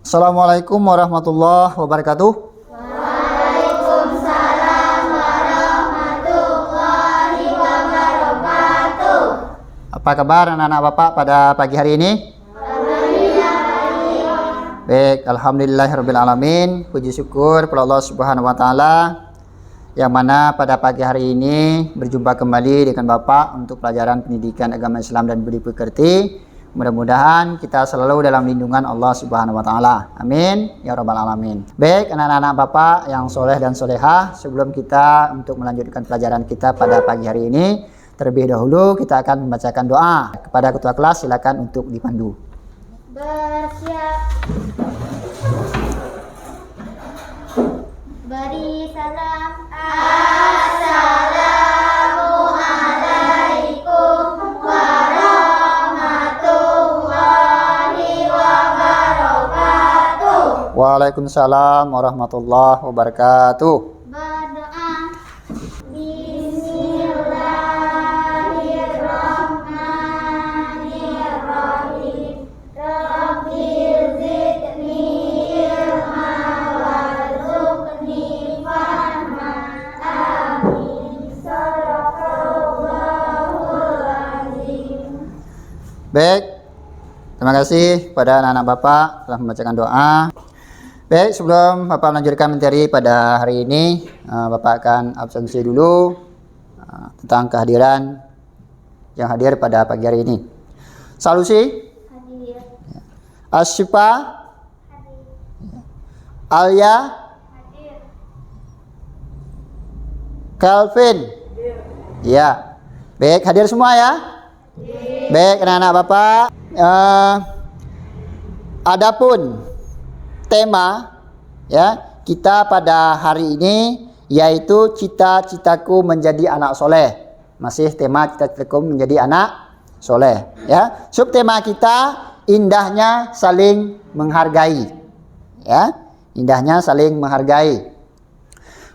Assalamualaikum warahmatullahi wabarakatuh. Waalaikumsalam warahmatullahi wabarakatuh. Apa kabar anak-anak Bapak pada pagi hari ini? Alhamdulillah baik. Baik, alhamdulillahirabbil alamin. Puji syukur kepada Allah Subhanahu wa taala yang mana pada pagi hari ini berjumpa kembali dengan Bapak untuk pelajaran pendidikan agama Islam dan budi pekerti. Mudah-mudahan kita selalu dalam lindungan Allah Subhanahu wa taala. Amin ya rabbal alamin. Baik, anak-anak Bapak yang soleh dan solehah, sebelum kita untuk melanjutkan pelajaran kita pada pagi hari ini, terlebih dahulu kita akan membacakan doa. Kepada ketua kelas silakan untuk dipandu. Bersiap. Beri salam. Assalamualaikum warahmatullahi wabarakatuh. Waalaikumsalam warahmatullahi wabarakatuh. Berdoa. Bismillahirrahmanirrahim. Rabbil zidni ilma warzuqni fahma. Amin. Sadaqallahul azim. Baik, terima kasih pada anak-anak Bapak telah membacakan doa. Baik, sebelum Bapak melanjutkan materi pada hari ini, Bapak akan absensi dulu tentang kehadiran yang hadir pada pagi hari ini. Salusi, Hadir. Asyifa, Hadir. Alia, Hadir. Calvin. Ya, baik, hadir semua ya. Baik, anak-anak Bapak. Adapun tema ya kita pada hari ini yaitu cita-citaku menjadi anak soleh. Masih tema cita-citaku menjadi anak soleh ya. Subtema kita indahnya saling menghargai ya. Indahnya saling menghargai.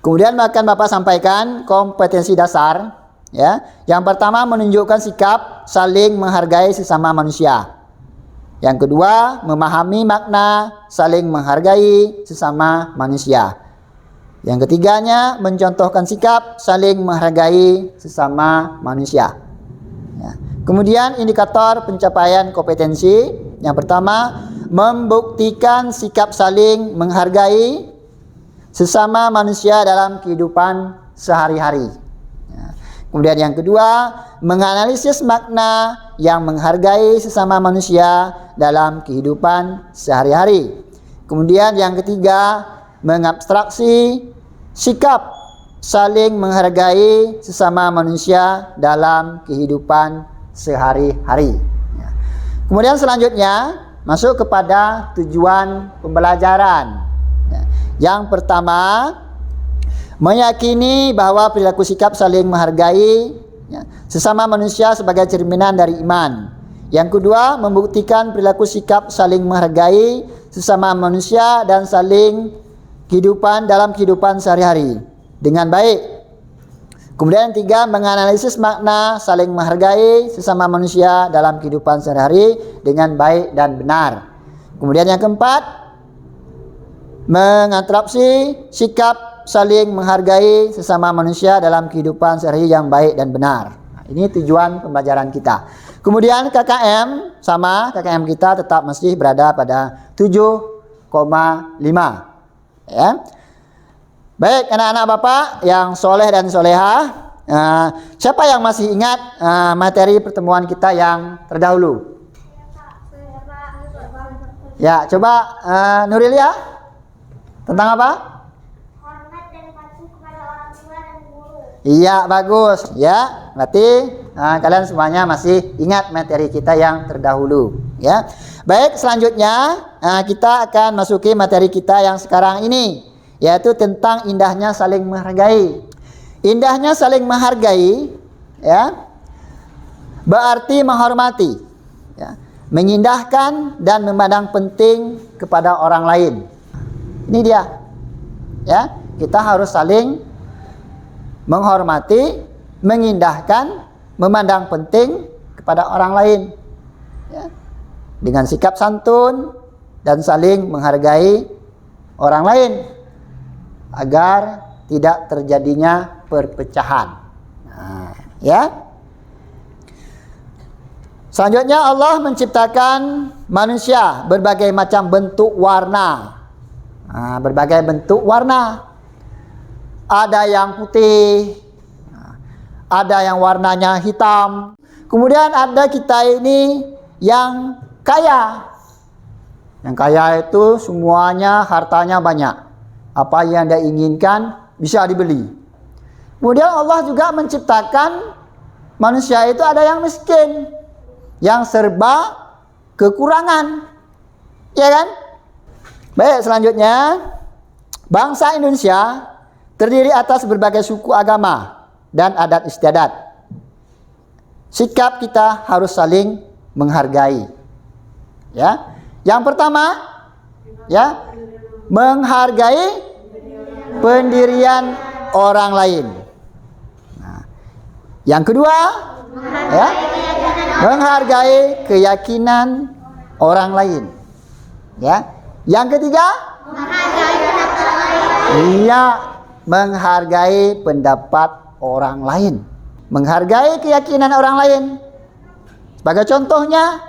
Kemudian akan Bapak sampaikan kompetensi dasar ya. Yang pertama menunjukkan sikap saling menghargai sesama manusia. Yang kedua, memahami makna saling menghargai sesama manusia. Yang ketiganya, mencontohkan sikap saling menghargai sesama manusia. Ya. Kemudian indikator pencapaian kompetensi. Yang pertama, membuktikan sikap saling menghargai sesama manusia dalam kehidupan sehari-hari. Ya. Kemudian yang kedua, menganalisis makna yang menghargai sesama manusia dalam kehidupan sehari-hari. Kemudian yang ketiga, mengabstraksi sikap saling menghargai sesama manusia dalam kehidupan sehari-hari. Ya. Kemudian selanjutnya masuk kepada tujuan pembelajaran. Ya. Yang pertama, meyakini bahwa perilaku sikap saling menghargai ya, sesama manusia sebagai cerminan dari iman. Yang kedua, membuktikan perilaku sikap saling menghargai sesama manusia dan saling kehidupan dalam kehidupan sehari-hari dengan baik. Kemudian yang tiga, menganalisis makna saling menghargai sesama manusia dalam kehidupan sehari-hari dengan baik dan benar. Kemudian yang keempat, mengadopsi sikap saling menghargai sesama manusia dalam kehidupan sehari-hari yang baik dan benar. Nah, ini tujuan pembelajaran kita. Kemudian KKM sama, KKM kita tetap masih berada pada 7,5 ya. Baik, anak-anak Bapak yang soleh dan solehah, siapa yang masih ingat materi pertemuan kita yang terdahulu? Ya, coba Nurilia, tentang apa? Hormat dan patuh kepada orang tua dan guru. Iya, bagus ya. Berarti kalian semuanya masih ingat materi kita yang terdahulu ya. Baik, selanjutnya kita akan masuki materi kita yang sekarang ini, yaitu tentang indahnya saling menghargai. Indahnya saling menghargai ya berarti menghormati ya, mengindahkan dan memandang penting kepada orang lain. Ini dia ya, kita harus saling menghormati, mengindahkan, memandang penting kepada orang lain ya. Dengan sikap santun dan saling menghargai orang lain agar tidak terjadinya perpecahan. Nah, ya. Selanjutnya Allah menciptakan manusia berbagai macam bentuk warna. Nah, berbagai bentuk warna. Ada yang putih, ada yang warnanya hitam. Kemudian ada kita ini yang kaya. Yang kaya itu semuanya hartanya banyak. Apa yang dia inginkan bisa dibeli. Kemudian Allah juga menciptakan manusia itu ada yang miskin, yang serba kekurangan. Ya kan? Baik, selanjutnya bangsa Indonesia terdiri atas berbagai suku agama dan adat istiadat. Sikap kita harus saling menghargai. Ya. Yang pertama, ya, menghargai pendirian orang lain. Nah, yang kedua, ya, menghargai keyakinan orang lain. Ya. Yang ketiga, menghargai pendapat orang lain. Menghargai keyakinan orang lain. Sebagai contohnya,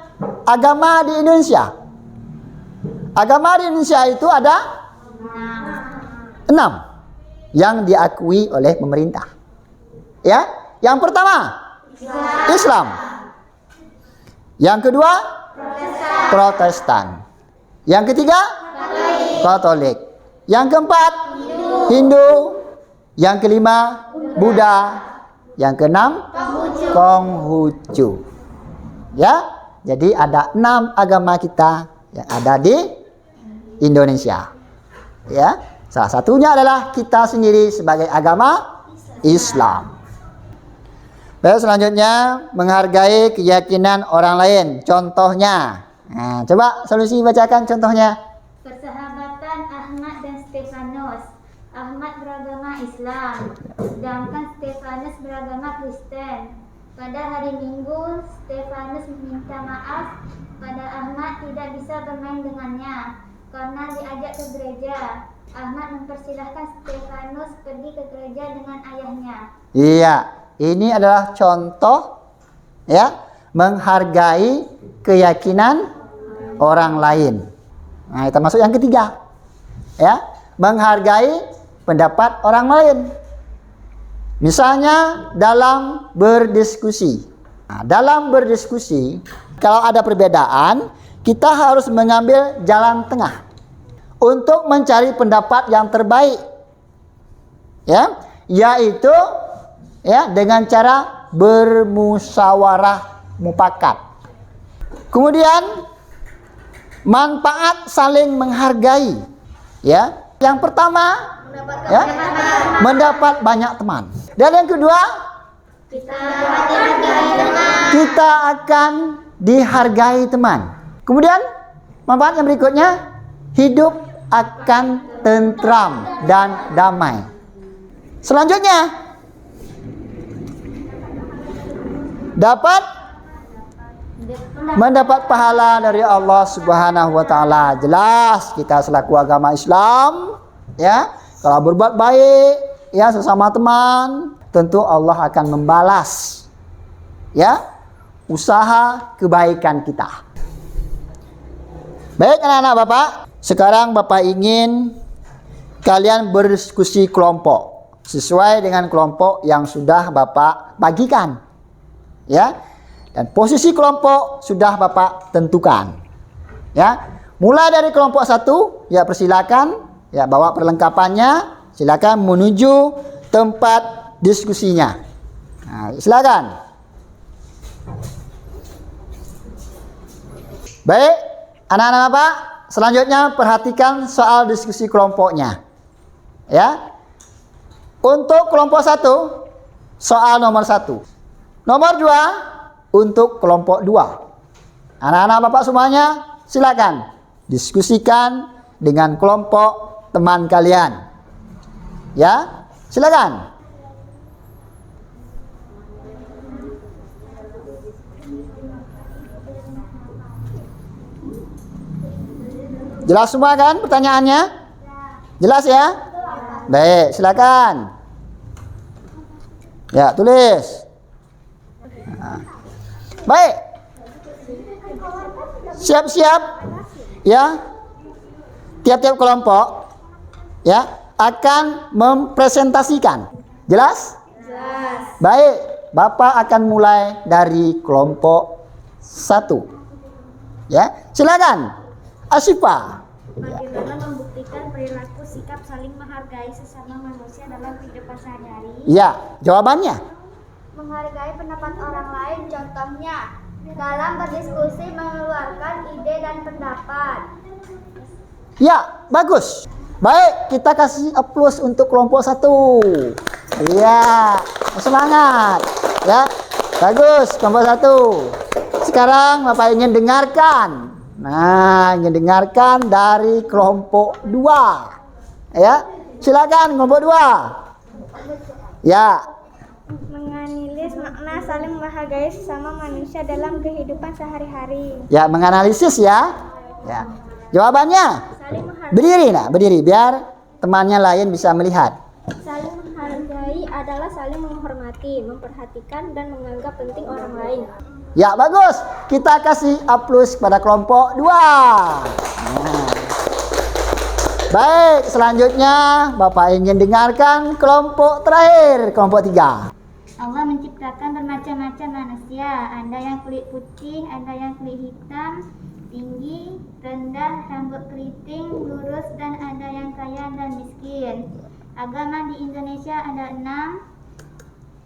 agama di Indonesia. Agama di Indonesia itu ada 6 yang diakui oleh pemerintah. Ya, yang pertama Islam. Yang kedua Protestan. Yang ketiga Katolik. Yang keempat Hindu. Yang kelima Buddha. Yang keenam Konghucu. Ya, jadi ada 6 agama kita yang ada di Indonesia. Ya, salah satunya adalah kita sendiri sebagai agama Islam. Baik, selanjutnya menghargai keyakinan orang lain. Contohnya, nah, coba solusi bacakan contohnya. Persahabatan Ahmad dan Stefanus. Ahmad beragama Islam, sedangkan Stefanus beragama Kristen. Pada hari Minggu, Stefanus meminta maaf pada Ahmad tidak bisa bermain dengannya karena diajak ke gereja. Ahmad mempersilahkan Stefanus pergi ke gereja dengan ayahnya. Iya, ini adalah contoh, ya, menghargai keyakinan orang lain. Nah, itu masuk yang ketiga. Ya, menghargai pendapat orang lain. Misalnya dalam berdiskusi. Nah, dalam berdiskusi, kalau ada perbedaan, kita harus mengambil jalan tengah untuk mencari pendapat yang terbaik. Ya, yaitu ya dengan cara bermusyawarah mufakat. Kemudian manfaat saling menghargai. Ya, yang pertama, ya, mendapat banyak teman. Dan yang kedua, kita akan dihargai teman. Kemudian manfaat yang berikutnya, hidup akan tentram dan damai. Selanjutnya, mendapat pahala dari Allah Subhanahu wa taala. Jelas kita selaku agama Islam, ya, kalau berbuat baik, ya, sesama teman, tentu Allah akan membalas, ya, usaha kebaikan kita. Baik anak-anak Bapak, sekarang Bapak ingin kalian berdiskusi kelompok sesuai dengan kelompok yang sudah Bapak bagikan, ya, dan posisi kelompok sudah Bapak tentukan, ya. Mulai dari kelompok 1, ya, persilakan. Ya, bawa perlengkapannya, silakan menuju tempat diskusinya. Nah, silakan. Baik, anak-anak Bapak, selanjutnya perhatikan soal diskusi kelompoknya. Ya. Untuk kelompok 1, soal nomor 1. Nomor 2, untuk kelompok 2. Anak-anak Bapak semuanya, silakan diskusikan dengan kelompok teman kalian. Ya, silakan. Jelas semua kan pertanyaannya? Jelas ya? Baik, silakan. Ya, tulis. Nah. Baik. Siap-siap. Ya. Tiap-tiap kelompok ya akan mempresentasikan. Jelas? Jelas. Baik, Bapak akan mulai dari kelompok 1. Ya, silakan. Asyifa. Bagaimana membuktikan perilaku sikap saling menghargai sesama manusia dalam kehidupan sehari-hari? Ya, jawabannya. Menghargai pendapat orang lain, contohnya dalam berdiskusi mengeluarkan ide dan pendapat. Ya, bagus. Baik, kita kasih aplaus untuk kelompok 1. Iya, semangat. Ya, bagus kelompok 1. Sekarang Bapak ingin dengarkan. Nah, ingin dengarkan dari kelompok 2. Ya, silakan kelompok 2. Ya. Menganalisis makna saling menghargai sesama manusia dalam kehidupan sehari-hari. Ya, menganalisis ya. Ya. Jawabannya Saling menghargai, berdiri, nah, berdiri biar temannya lain bisa melihat. saling menghargai adalah saling menghormati, memperhatikan dan menganggap penting orang lain. Ya, bagus. Kita kasih aplaus pada kelompok 2. Nah. Baik, selanjutnya Bapak ingin dengarkan kelompok terakhir, kelompok 3. Allah menciptakan bermacam-macam manusia. Ada yang kulit putih, ada yang kulit hitam, tinggi, rendah, rambut keriting, lurus, dan ada yang kaya dan miskin. Agama di Indonesia ada 6,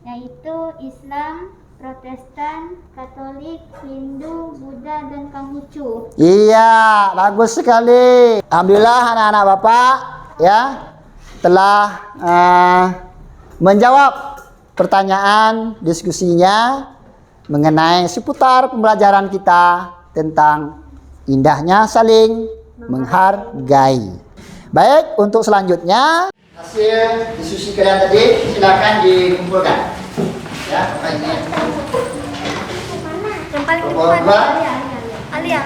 yaitu Islam, Protestan, Katolik, Hindu, Buddha, dan Konghucu. Iya, bagus sekali. Alhamdulillah anak-anak Bapak ya telah menjawab pertanyaan diskusinya mengenai seputar pembelajaran kita tentang indahnya saling menghargai. Baik, untuk selanjutnya hasil diskusi kalian tadi silakan dikumpulkan. Ya, Bapak ini. Yang paling Kelompok 2. Alia.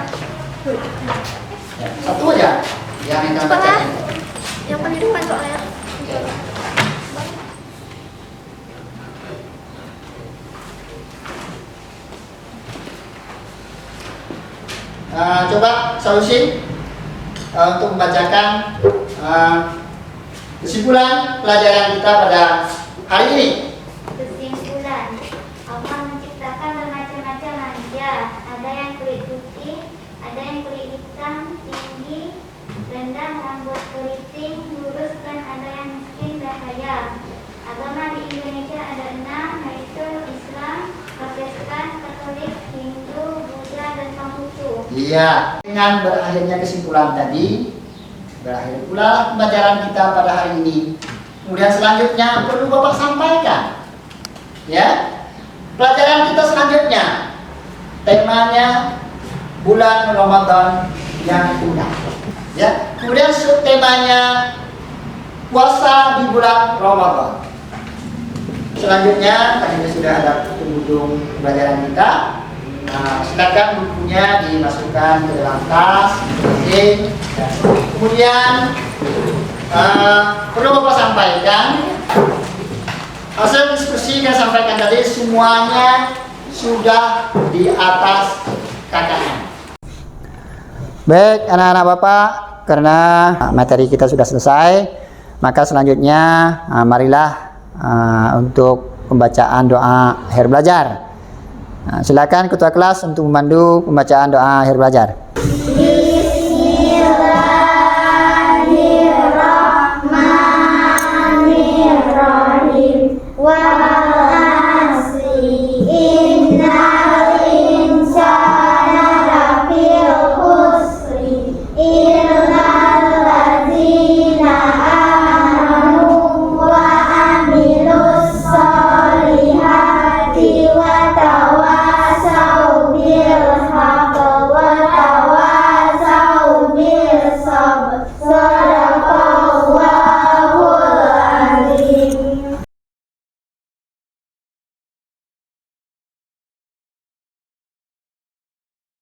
Ya, satu aja yang kita baca. Yang paling depan soalnya. Coba solusi untuk membacakan kesimpulan pelajaran kita pada hari ini. Kesimpulan, Allah menciptakan bermacam-macam manusia. Ada yang kulit putih, ada yang kulit hitam, tinggi, rendah, rambut keriting, lurus, dan ada yang miskin dan kaya. Agama di Indonesia ada 6, yaitu Islam, Protestan, Katolik, Hindu, Buddha, dan Konghucu. Iya, dengan berakhirnya kesimpulan tadi, berakhir pula pembelajaran kita pada hari ini. Kemudian selanjutnya perlu Bapak sampaikan. Ya, pelajaran kita selanjutnya temanya bulan Ramadan yang indah. Ya, kemudian subtemanya puasa di bulan Ramadan. Selanjutnya tadi sudah ada penghujung pembelajaran kita. Nah, silakan bukunya dimasukkan ke dalam tas, kemudian perlu Bapak sampaikan hasil diskusi yang sampaikan tadi semuanya sudah di atas KKN. Baik anak-anak Bapak, karena materi kita sudah selesai, maka selanjutnya marilah untuk pembacaan doa akhir belajar. Silakan ketua kelas untuk memandu pembacaan doa akhir belajar.